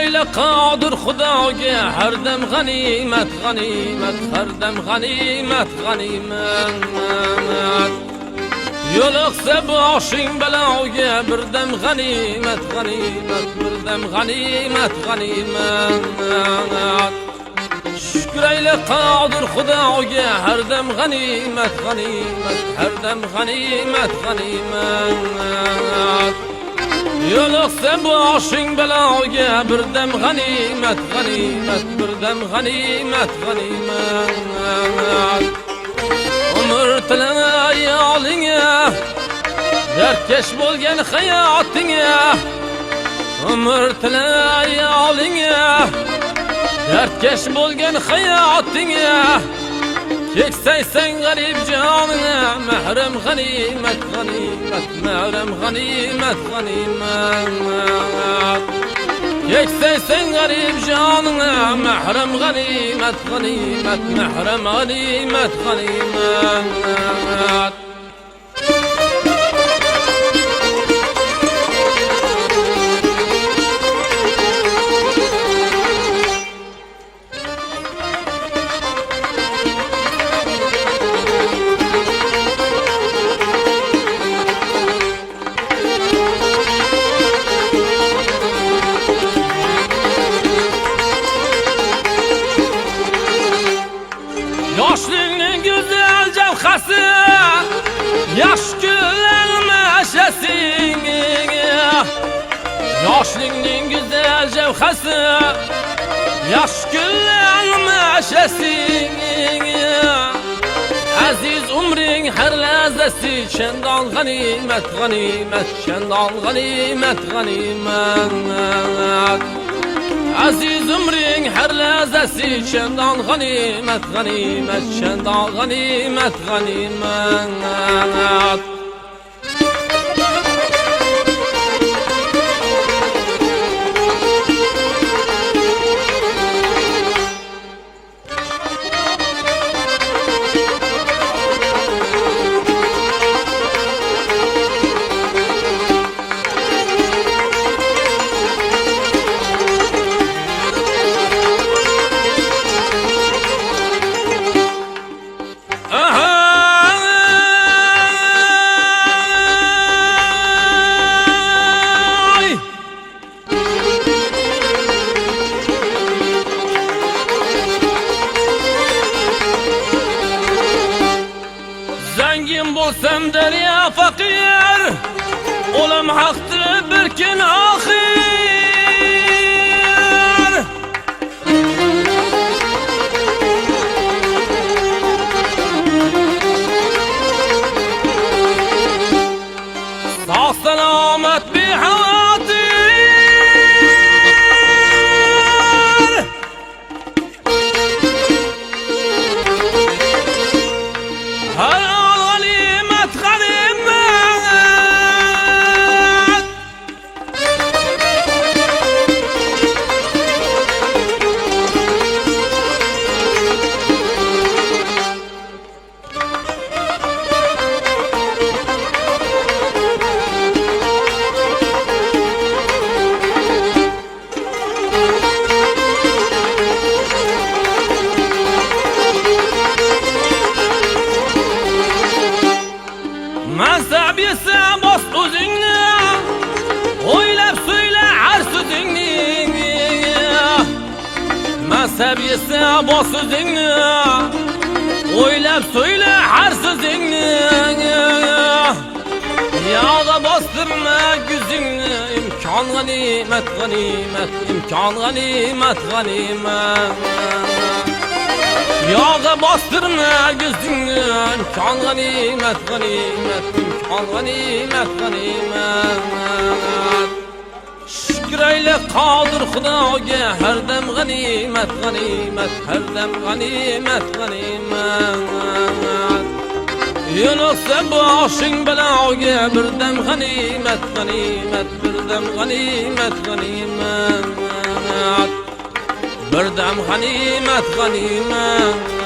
Şükreyle kadir Xudoga har dam g'animat g'animat, har dam g'animat g'animat. Yo'liqsa boshing baloga bir dam g'animat g'animat, bir dam g'animat g'animat. Şükreyle kadir Xudoga har dam g'animat g'animat, har dam g'animat g'animat. Yo'liqsa boshing baloga bir dam g'animat g'animat, bir dam g'animat g'animat. Umr tilan ayolinga dardkesh bo'lgan hayotinga, umr tilan ayolinga dardkesh bo'lgan hayotinga, keksaysan g'arib joningga mahram g'animat g'animat, mahram g'animat g'animat. Keksaysan g'arib joningga mahram g'animat g'animat, mahram g'animat g'animat. Yoshlikning go'zal javhasi, yosh kunlar mashasi. Yoshlikning go'zal javhasi, yosh kunlar mashasi. Aziz umring har lahzasi, chandon g'animat g'animat, chandon g'animat g'animat. Aziz umring har lahzasi, chandon g'animat g'animat, chandon g'animat g'animat. Zengin bo'lsam daryo faqir, o'lim haqdir bir kun oxir. Sog' salomat bexavotir, har mansab yesa bos o'zingni, o'ylab so'yla har so'zingni. Mansab yesa bos o'zingni, o'ylab so'yla har so'zingni. Yog'a bostirma yuzingni, imkon g'animat g'animat, imkon g'animat g'animat. Yog'a bostirma yuzingni, imkon g'animat g'animat, imkon g'animat g'animat. Şükreyle kadir Xudoga har dam g'animat g'animat, har dam g'animat g'animat. Yo'liqsa boshing baloga bir dam g'animat g'animat, bir dam g'animat g'animat. Bir dam g'animat g'animat.